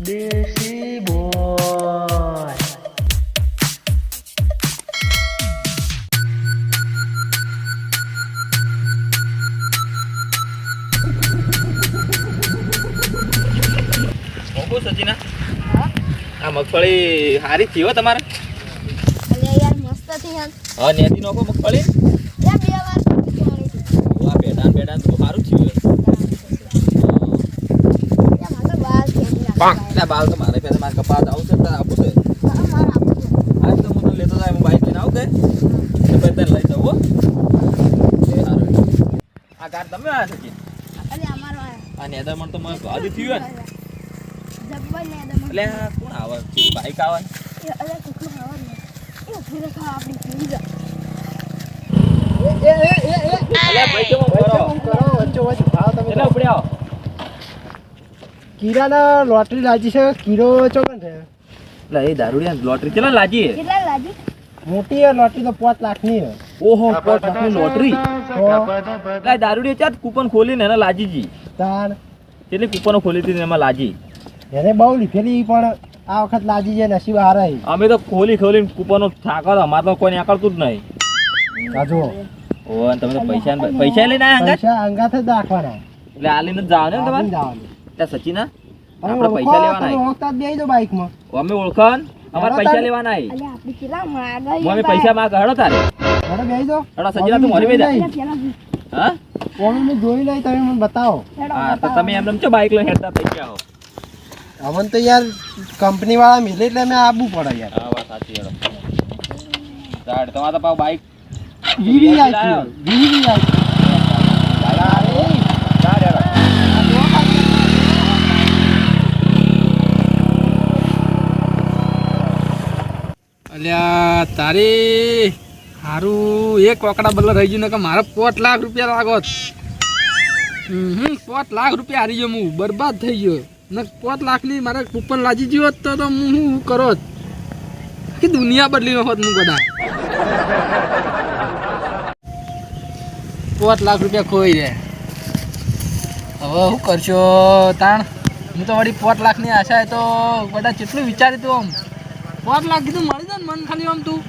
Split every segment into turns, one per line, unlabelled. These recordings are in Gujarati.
દેશી બોય.
મોકું સચિના આ મગફળી હારી થયો તમારે?
અલે યાર મસ્ત હતી યાર.
હા નેતી નોખો મગફળી.
યાર બે વાર પાણી
આ બેડાન તો સારું થયું.
યાર મારે બાલ ખેડી
એટલે બાલ તો મારે પહેલા મારે કપાસ આવું છે તારે આપું છે. આજ તો હું તો લેતો જાય હું બાઈક લઈને આવું કે તો પછી તને લઈ જાઉં હો. એ સારું. આ કાર તમે આવ્યા સચિન?
અલે અમારો
આ નેદરમણ તો મને ભાજી થયું ને
જબ્બર ને દમ.
એટલે આ કોણ આવે છે? બાઈક આવે
અલે કુકુ ખાવા ને એ ફેરે ખા આપણી પી જા.
એટલે ભાઈ કેમ કરો
વચ્ચે વચ્ચે ભાવ તમે
એટલે ઉપડે આવો.
કીરાના લોટરી લાગી છે. કીરો ચોકન છે.
એટલે એ દારૂડિયા લોટરી કેટલા લાજી?
કેટલા લાગી?
મોટી છે લોટરી તો 5 લાખની છે.
ઓહો 5 લાખની લોટરી.
તો
એટલે દારૂડિયા ચાત કૂપન ખોલીને એને લાજીજી.
તાણ
કેટલી કૂપનો ખોલી હતી ને એમાં લાજી.
એને બહુ લીધેલી પણ આ વખત લાજી છે. નસીબ હારા છે.
અમે તો ખોલીને કૂપનો થાકો અમારે તો કોઈ આકળતું જ નહીં.
કાજો
ઓ અને તમે તો પૈસા લઈને આયા અંગાત?
પૈસા અંગાથ જ રાખવાના.
એટલે આ લઈને જ જાવ ને તમારે?
જવાનું.
ત્યાં સચિના આપણે પૈસા લેવાના
તમે ઓળખતા જ બેહી જાઓ બાઈકમાં.
અમે ઓળખાણ અમારે પૈસા લેવાના
અલે આપણી કેટલા માગા
અમે પૈસા માં હડો તારે
હવે બેહી જાઓ.
હડો સચિના તું મોરી બેજા. હા
કોણ મેં જોઈ લઈ તમે મને બતાવો.
હા તો તમે એમ ચો બાઈક લઈને હેડતા થઈ ગયા હો.
અમન તો યાર કંપની વાળા મિલે એટલે અમે આવવું પડે યાર.
હા વાત સાચી હેડો. તાડ તમારે તો પાછું બાઈક
વીવી આવી વીવી આવી.
અલ્યા તારી હારું એક કોકડા બદલા રહી ગયું ને કે મારે 5 લાખ રૂપિયા લાગોત. 5 લાખ રૂપિયા હારી ગયો હું, બરબાદ થઈ ગયો ને 5 લાખની મારે કૂપન લાગી ગયો હોત તો હું શું કરોત કે દુનિયા બદલી હોત હું ગોડા. 5 લાખ રૂપિયા ખોઈ રે. હવે શું કરશો તાણ? હું તો વળી 5 લાખની આશા તો બધા કેટલું વિચાર્યું તું આમ 5 લાખ કીધું મળી જાય ને મન ખાલી આમ તું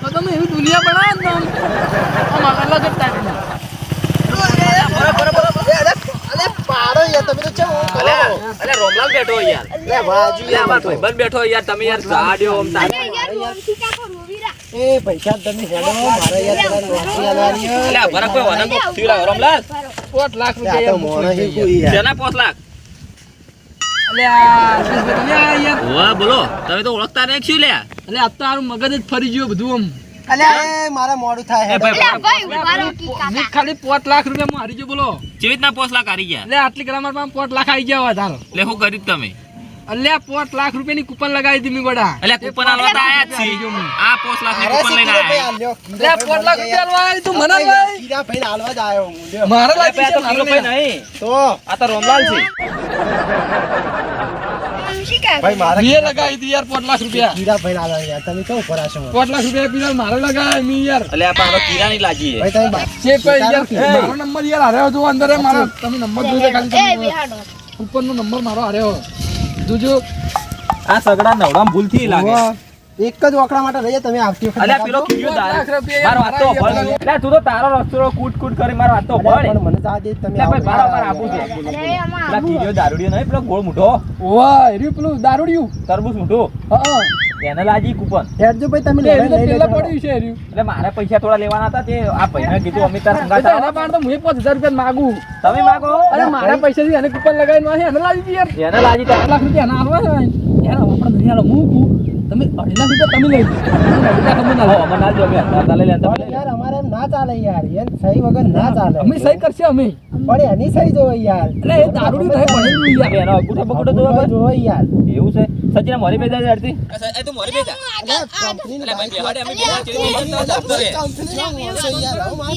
તો તમે એવી દુનિયા બનાવો ને આમ અલગ જ ટાઈપની.
પાડો યાર તમે તો ચમ
અલે રોમલાલ બેઠો યાર.
લે બાજુ
લે અમાર ભાઈબંધ બેઠો યાર. તમે યાર ગાડ્યો આમ તારે.
અલે યાર રોમથી કાકો રોવીરા.
એ પૈસા તમે હેડો મારે યાર પેલા નોકરી આલવાની છે.
અલે ભરા કોઈ વના કો થીલા રોમલાલ
5 લાખ
આ તો
રૂપિયા
મોણો છે કોઈ યાર.
જેના 5 લાખ.
અલે આ સુરેશભાઈ તમે આ યાર
વાહ બોલો તમે તો ઓળખતા નહીં શું લે?
અલે આ તો મારું મગજ જ ફરી ગયું બધું આમ.
અલે એ મારે મોડું થાય
એ
હેડો.
ભાઈ
અલે ભાઈ ઉભારો કી
મેં
કાકા.
ખાલી 5 લાખ રૂપિયા હું હારી ગયો બોલો.
જેવી રીતના 5 લાખ હારી ગયા.
એટલે આટલી ગ્રામર માં 5 લાખ આવી ગયા તારો.
એટલે શું કર્યું તમે?
અલ્યા 5 લાખ રૂપિયાની કૂપન લગાવી હતી મેં ગોડા.
એટલે કૂપન આલવા તો આયા જ છે. આ 5 લાખની
અરે
કૂપન લઈને
ભાઈ
આયા.
આલ્યો.
અલ્યા 5 લાખ રૂપિયા આલવા આવી તું મને ભાઈ.
કીરા ભાઈ હાલવા જ આવ્યો હું લ્યો.
મારા
અલે
લાગી
પેલા
છે
તો કિલો
મારા
ભાઈ નહીં.
તો
આ તો રોમલાલ છે.
શીખા.
ભાઈ મારે
મેં લગાવી હતી યાર 5 લાખ રૂપિયા.
કીરા ભાઈ હાલવા યાર તમે કેવું કરાશો?
5 લાખ રૂપિયા પીલા મારે લગાવ્યા મેં યાર.
અલે આ પાછો કિરાની લાજી
ભાઈ તમે બા-
છે કોઈ યાર
એ.
મારો નંબર યાર હાર્યો જો અંદર હે મારો. તમે નંબર જોજો ખાલી
એ
તમે
બિહાડો.
ઉપરનો નંબર મારો હાર્યો જોજો.
આ સગડા નવડામ ભૂલથી લાગે.
હોવા. એક જ ઓકડા માટે રહીએ તમે આવતી વખતે
અલ્યા પેલો
બતાવજો.
કીધું
5 લાખ
તારે.
રૂપિયા
મારો વાત તો
મારા
ભળ.
યાર.
અલ્યા તું તો તારો રસ્તો કૂટ કૂટ કરી મારો વાત તો
અલ્યા
ભળ.
પણ મને તો આ દે તમે
અલ્યા ભાઈ
આવો.
મારો આપું છે.
અરે આમાં
પેલા કીધું દારૂડિયો નહીં પેલો ગોળ મૂઠો
ઓવા એર્યું પેલું દારૂડિયું.
તરબૂચ મૂઠો
હા
એને લાજી કૂપન.
હેડજો ભાઈ તમે
એટલે એનું તો
લઈ
પેલા
લેજો.
પડ્યું છે એર્યું.
એટલે મારે પૈસા થોડા લેવાના હતા તે આ ભાઈને કીધું અમે તાર સંગાથ
એટલે એના
આવો.
પાસે તો હું 5000 રૂપિયા માગું.
તમે માગો
અરે મારા પૈસાથી એને કૂપન લગાવીને વાહે એને લાવી દી યાર.
એને લાજી
5 લાખ રૂપિયા એના હાલવા છે યાર. આપણે નહીં હાલો હું કહું તમે 2.5 લાખ રૂપિયા તમે લઈ લો. 2.5 લાખ અમે ના લો.
અમને ના જો અમે હતા લઈ લે તમે
પણ યાર અમારે એમ ના ચાલે યાર યાર સહી વગર ના ચાલે
અમે સહી કરશે અમે.
પણ એની સહી જોવે યાર
એટલે એ દારૂડિયું થાય ભણેલું યાર.
એનો અંગૂઠો બગૂઠો જોવા ભાઈ.
જોવે યાર
એવું છે સચિન મોરી બેજા જડતી એ તું મોરી બેજા
અલ્યા કંપનીની
એટલે ભાઈ
બાઈક
બેહાડે અમે બેજા ચેડી બેજા જતો રે
કંપનીના માણસો યાર આવું વાત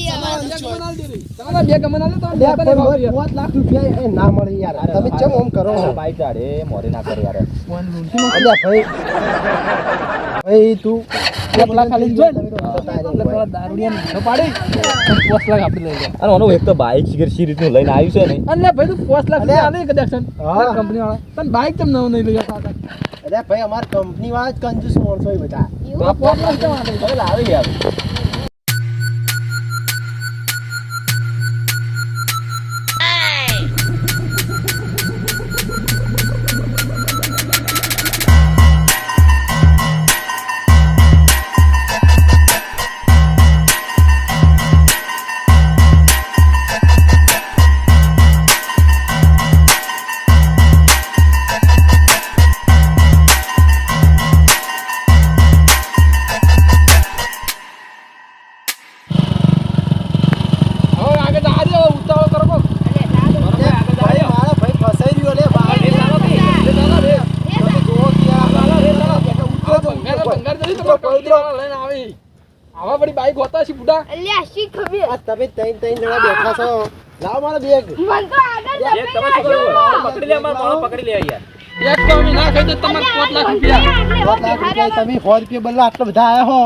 સમાન છો.
તમારા બે ગમન આલે તો
અલ્યા
બે ભાવ યાર.
5 લાખ રૂપિયા એ ના મળે યાર તમે ચમ ઓમ કરો છો?
બાઈક જાડે મોરી ના કરે યાર
અલ્યા ભાઈ તું
પોત લાખ ખાલી જોઈ ને એટલે પેલા દારૂડિયાને ન પાડી અને 5 લાખ આપણે લઈ લે.
અને ઓનો એક તો બાઈક સી રીતનું લઈને આવ્યું છે ને.
અને ભાઈ તું 5 લાખ રૂપિયા આલે કદાચ
હા.
કંપની વાળા તને બાઈક કેમ નવું નહીં લઈ જતા
અરે ભાઈ અમાર કંપની વાળા જ કંજૂસ માણસો હોય બધા.
એવું?
તો આ 5 લાખ કેમ આલે?
હવે લાવી યાર.
હવે આગળ જા દે ઉતાવળ કરો કો.
ભાઈ મારા ભાઈ ફસાઈ રહ્યો લે બહાર. જુઓ કે આ
ભંગાર જઈ તો કંપની વાળા લઈને આવી. આવા બધી બાઈક હોતા છે બુડા.
અલ્યા શી ખબર
આ તમે ત્રણ જણા બેઠા છો. લાવો મારો બેગ.
મન તો આગળ
એક તમે શું કરો? પકડી લે મારો મોણો પકડી લે યાર.
એક તો અમે ના ખાઈ તો તમારે 5 લાખ રૂપિયા.
5 લાખ રૂપિયા તમે 100 રૂપિયા બદલા આટલા બધા આયા હો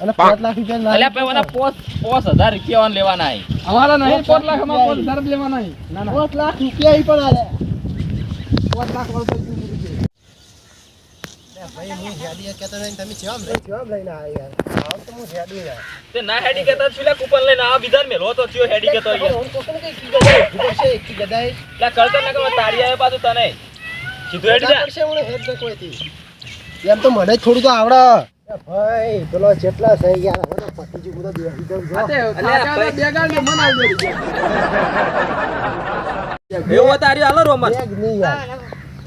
અને 5 લાખ રૂપિયા ના
અલ્યા ભાઈ ઓના 5000 રૂપિયા લેવાના આય.
અમારા નહીં 5 લાખ અમારા 5000 લેવાના નહીં. ના ના
5 લાખ રૂપિયા ઈ પણ આલે.
5 લાખ વાળો તો શું કીધું છે?
ભાઈ હું હેડી કહેતો નહીં તમે જેમ લઈને આયા યાર. આવ તો હું હેડી યાર.
તે ના હેડી કેતા છુલા કૂપન લઈને આ બીજા મેલો તો થયો હેડી કેતો યાર.
હું કોકને કઈ કીધું પડશે એક ગદાઈ.
લા કરતો ના કે તારી આવે પાછું તને સીધું હેડી જા.
પડશે હું હેડ ન કોઈથી. એમ તો મને જ થોડું તો આવડે. એ ભાઈ પેલો જેટલા થઈ ગયા હવે તો પટી જ બધો બેહી જાઉં છો.
આતે ખાતા બે ગાડ ને મન આવી ગઈ.
એવું તારી હાલો રોમન
બેગ નહીં યાર.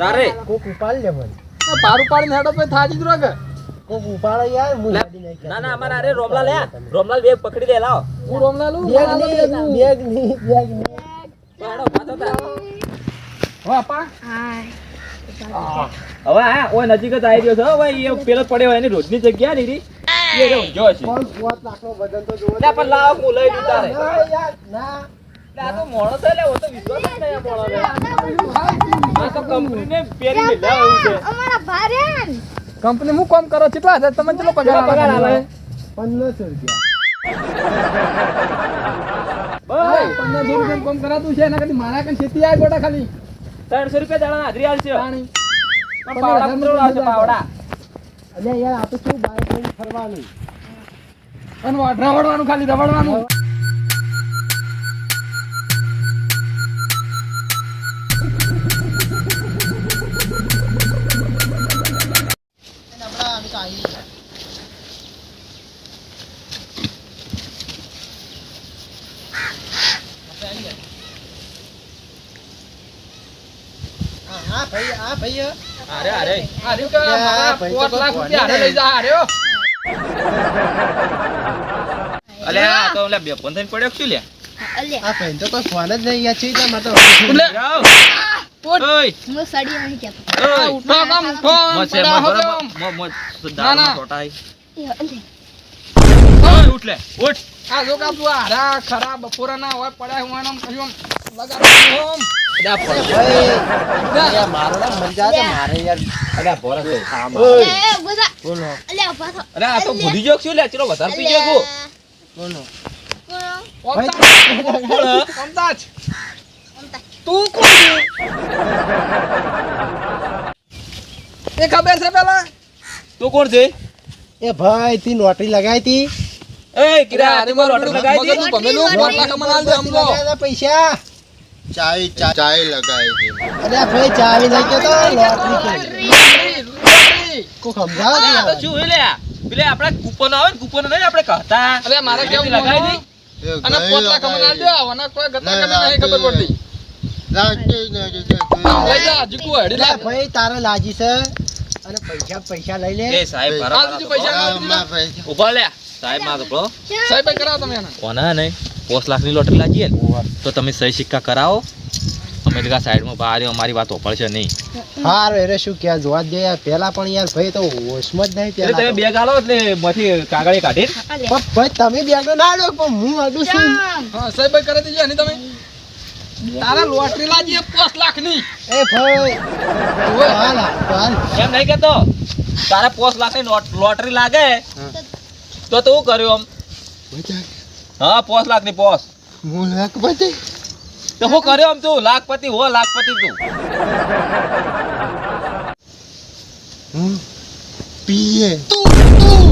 તારે
કોક ઉપાડ લે મને.
તો પારું પાડીને હેડો પછી થાજી જ રોકે.
કોક ઉપાડે યાર હું
લા-
હેડી નહીં
ના ના અમારે અરે રોમલાલ લે રોમલાલ બેગ પકડી લે લાવો.
હું રોમલાલુ
બેગ નહીં.
પાડો પાછો તાર.
વાપા
હા
હવે હા ઓય નજીક જ આવી રહ્યો છે હવે એ પેલો પડ્યો એની રોજની જગ્યા ની રી એ રે ઊંઘ્યો હશે.
પણ 5 લાખનો વજન તો જોવો.
લે પણ લાવ હું લઈ દઉં તારે.
ના યાર ના.
લે આ તો મોણો છે લે ઓ તો વિશ્વાસ જ નહીં આ મોણોને. આ તો કંપનીને પેરી મેલ્યા એવું છે.
અમારા ભારેન
કંપની હું કામ કરો કેટલા હજાર તમે કેટલો
કેટલો પગાર આલે?
1500 રૂપિયા.
ભાઈ
1500 રૂપિયા કામ કરાતું છે એના કરતી મારા કઈ ખેતી આ ગોટા ખાલી
300 રૂપિયા દાડા હાજરી આલશે.
પાણી
પણ પાવડા કુતરો આવશે પાવડા.
અલ્યા યાર આ તો શું બાઈક લઈને ફરવાનું.
અને રવડવાનું ખાલી રવડવાનું.
આપણા અમે તો આવી ગયા. હા ભાઈ
અરે અરે
આ રહ્યું કે મારા 5 લાખ રૂપિયા હારે લઈ જા હાર્યો.
અલે આ તો લે બે ફોન થઈને પડ્યો શું લે?
અલ્યા
આ ભાઈ તો કોઈ ફોન જ નહીં યાર છે ત્યાં માટે
એટલે
જાઓ.
પોટ.
ઓય
હું સડી નહીં કેતો
ઓય
ઉઠો કામ ઉઠો
મોસે
પડા હવે આમ.
દારૂ છોટાઈ.
અલ્યા
ઓય ઉઠ લે ઉઠ.
આ જો કામ તું હારા ખરા બપોરા ના હોય પડ્યા હું આમ કહ્યું લગાડું હોમ.
ભાઈ મારો ના મજા છે મારે યાર.
અરે ભોરા છે.
ઓય
એ બધા
બોલો
અલ્યા પાછો
અરે આ તો ભૂલી ગયો શું લે ચલો વધારે પી ગયો કો.
બોલો
અમદાજ
અમતા
તું કોણ છે? એ ખબર છે પેલા
તું કોણ છે?
એ ભાઈ તી નોટરી લગાઈ તી.
એ કિરા આને મારો ઓર્ડર લગાઈ દી.
મગજનું ભમેલું 5 લાખ મને આલ દે અમદો.
લગાયા તા પૈસા.
ચાય લગાઈ છે
અરે ભાઈ ચાવી લઈ ગયો તો લોટરી
લોટરી.
કો સમજાવ
અરે આ તો
યાર.
શું હે લે પેલે આપણે કૂપન આવે ને કૂપન નહીં આપણે કહેતા.
અરે મારે કેવું
લગાઈ દી.
અને 5 લાખ મને આલ દે અને કોઈ ગતા કમી નહીં ખબર પડતી. લઈ જા જીકુ હેડી લે.
અરે ભાઈ તારે લાજી છે અને પૈસા લઈ લે.
એ સાહેબ
આ
બરાબર
બીજું પૈસા ના દીધા.
ઉભા લે સાહેબ માં તો
સાહેબ ભાઈ કરાવો તમે એને.
કોના નહીં 5 લાખની લોટરી લાગીએ ને તો તમે સહી સિક્કા કરાવો અમે લગા સાઈડમાં બહાર અમારી વાત ઓપડશે નહીં.
હાર એરે શું ક્યાં જોવા જ ગયા પેલા પણ યાર ભાઈ તો હોશમાં જ નહીં
એટલે
પેલા
તમે
તો.
બેગ આલો એટલે માંથી કાગળે કાઢી
અલ્યા
પણ ભાઈ તમે બેગ તો ના લો પણ હું અડું છું.
હા સાહેબ ભાઈ કરી દીધી એની તમે. તારા લોટરી લાજી 5 લાખ ની.
એ ભાઈ હાલ હાલ.
એમ નહીં કેતો તારે 5 લાખની લોટરી લાગે તો તું કર્યું આમ
બધા
હા 5 લાખ ની પોસ
હું લાખપતિ
તો હું કર્યો આમ તું લાખપતિ હો લાખપતિ તું
હું પીએ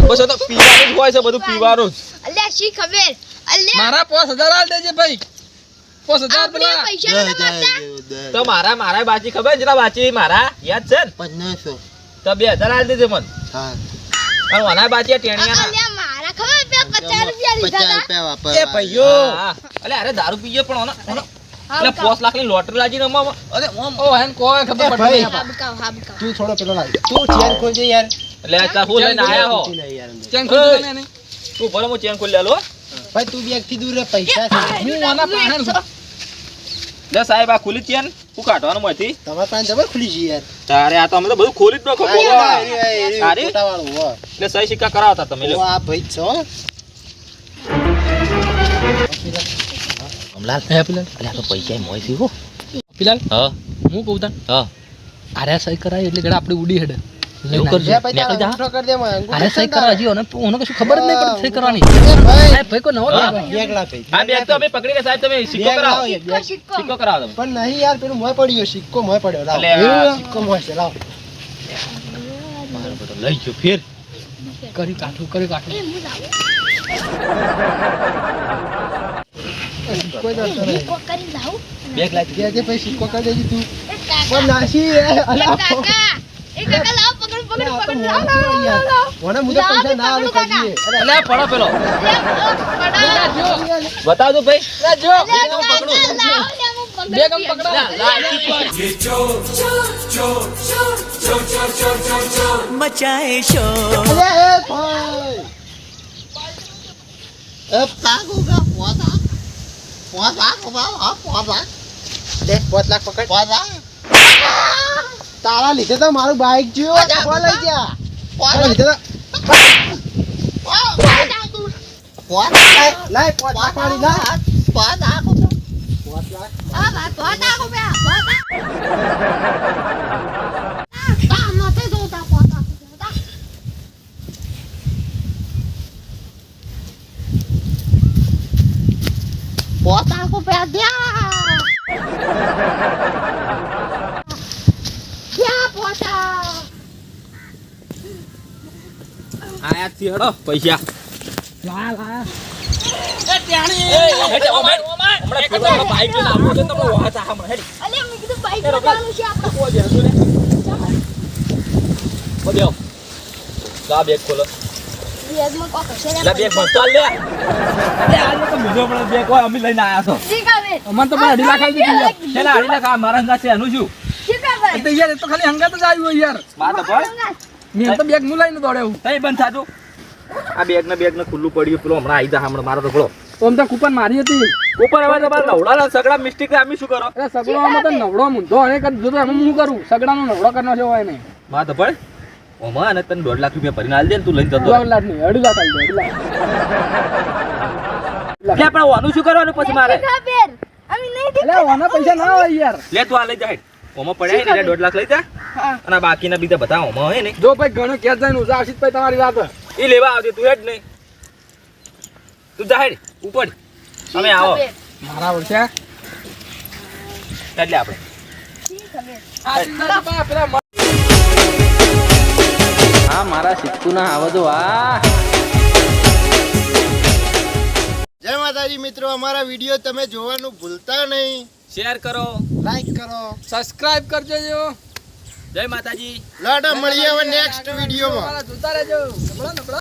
બસ તો પીવાનું જ હોય છે બધું પીવાનું જ
અલ્યા શી ખબર અલ્યા
મારા 5000 આલ દેજે ભાઈ 5000
આપણે
પેલા
પૈસા નતા મળતા
તો મારા બાજી ખબર છે જેટલા બાજી મારા યાદ છે ને
1500
તો 2000 આલ દેજે મને
હા
અને ઓના બાજી ટેણિયા
અલ્યા મારા ખબર પેલા 50 રૂપિયા લીધા
50
હતા
રૂપિયા વાપરવા
એ ભાઈઓ
અલે અરે દારૂ પીએ પણ ઓના એટલે 5 લાખ ની લોટરી લાજી રમવા અરે ઓમ
ઓ હેન કોઈ ખબર
એ
પડતી
ભાઈ.
નહીં
હાબકાવ
તું થોડો પેલો લાવ તું ચેન ખોલજે યાર
એટલે આ હું લઈને આયા હો
ઊંચી નહીં યાર અંદર.
ચેન ખોલી દે ને
તું ભલે હું ચેન ખોલી આલો
ભાઈ તું બેગ થી દૂર રહે પૈસા છે
હું આના પાહણ છું.
લે સાહેબ આ ખુલી ચેન હું કાઢવાનું માંથી
તમારા પાસે જબર ખુલી જઈ યાર
તારે આ તો અમે તો બધું ખોલી જ નાખો બોલો અરે?
વાળું હો
એટલે સહી સિક્કા કરાવતા તમે લ્યો
આ ભાઈ છો
કમલાલ
હે પેલા
અલે આ તો પૈસા મોય થી હો
પેલા
હા
હું કહું તને
હા
આરે સહી કરાય એટલે ગડા આપણે ઉડી હેડે
એવું કરજો.
જે ભાઈ તારો
નીકળી જા.
અંગૂઠો કરી દે મને અંગૂઠો
આરે સહી
કરી
કરવા
દે.
હજી ઓને કશું ખબર જ નહીં પડતી સહી કરવાની
એ ભાઈ
સાહેબ ભાઈ કો નવો
હા.
લાગે.
બેગ લાવ ભાઈ
આ બેગ તો અમે પકડી ગયા સાહેબ તમે સિક્કો
બેગ
કરાવો
લાવો યાર, બેગ.
સિક્કો કરાવો તમે
પણ નહીં યાર પેલું મોય પડ્યો સિક્કો મોય પડ્યો લાવ
અલે આ
સિક્કો મોય છે લાવ
મારો બેટો લઈ ગયો ફેર
કરી કાઠું
એ હું લાવું
સિક્કો જ હતો નહીં.
સિક્કો કરી લાવું
બેગ લાવી
જે ભાઈ સિક્કો કરી દેજે તું
એ કાકા
પણ નાસી
એ કાકા લાવ પકડ પકડ પકડ લાવ લાવ લાવ લાવ
મને મુજબ પૈસા ના આલું કહીએ
અલે આ પડો પેલો
પડા
બતાવજો ભાઈ
જો
બેગ હું પકડું
બેગ આમ પકડા
લા, લા,
मचाए शोर
અલે એ ભાઈ
એ પાગુગા પોતા પોતા
દેખ 5 લાખ પકડ
પોતા
તારા લીધે તો મારું બાઈક જ્યો કોણ લઈ ગયા તારા લીધે તો લાય 5 લાખ વાળી લાય 5 લાખ
આ ભાઈ પોતા કો બે પોતા આ નથી જોતા પોતા પોતા કો બે દ્યા દ્યા પોતા
આયા થી હડો પૈસા
લા લા
હેડે ઓમાય હમણાં પેલો બાઈક લઈને આવો છે તમને વાહ હમણાં હેડી
અલે મેં કીધું બાઈક લાવવાનું છે આપણે
ઓ બેસો ને બોલ્યો લા બેગ ખોલો
બેગમાં કોક હશે ને
લા બેગ ભરતા લે અરે આ લોકો બીજો પણ બેગ હોય અમે લઈને આયા છો
શીખાવે
અમન તો 2.5 લાખ આલી દીધી યાર.
છેલ્લા હાડી લાખ આ મારા હંગા છે એનું શું
શીખાવે
એ તો યાર એ તો ખાલી હંગાત જ આવ્યું હોય યાર
માર તો પણ
મેં તો બેગ હું લઈને દોડ્યો
તઈ બંધ થાજો આ બેગ ને ખુલ્લું પડ્યું પેલો હમણાં આવી જા હમણાં મારો તો ખોલો
ઓમ તો કૂપન મારી હતી
ઉપર હવે તો બાર નવડાના સગડા મિસ્ટેક અમે શું કરો
અરે સગડામાં તો નવડો મૂંધો અને કદ જો તો એમાં હું કરું સગડાનો નવડો કરનો છે હોય નહીં
માર તો પણ ઓમાં અને તને 1.5 લાખ રૂપિયા ભરીને આલ દે ને તું લઈને જતો
2 લાખ નહીં 2.5 લાખ આલી દે 2 લાખ
લે પણ ઓનું શું કરવાનું પછી મારે
શીખાવે અમે નહીં
એટલે ઓના પૈસા ના હોય યાર
લે તું આ લઈ જા ઓમાં પડ્યા ને 1.5 લાખ લઈ જા અને બાકીના બીજા બધા ઓમાં હોય ને
જો ભાઈ ઘણો ક્યાં જઈને ઉજા આવશે ભાઈ તમારી વાત
એ લેવા આવજે તું હેડ નહીં તું જા હેડ ઉપર અમે આવો
મારા ઓળખ્યા
એટલે આપણે
હા મારા સિક્કુના આવો તો આ
જય માતાજી મિત્રો અમારા વિડીયો તમે જોવાનું ભૂલતા નહીં
શેર કરો
લાઈક કરો
સબસ્ક્રાઇબ કરજો
જય માતાજી
લાડા મળીએ હવે નેક્સ્ટ વિડીયોમાં
જોતા રહેજો નબળા નબળા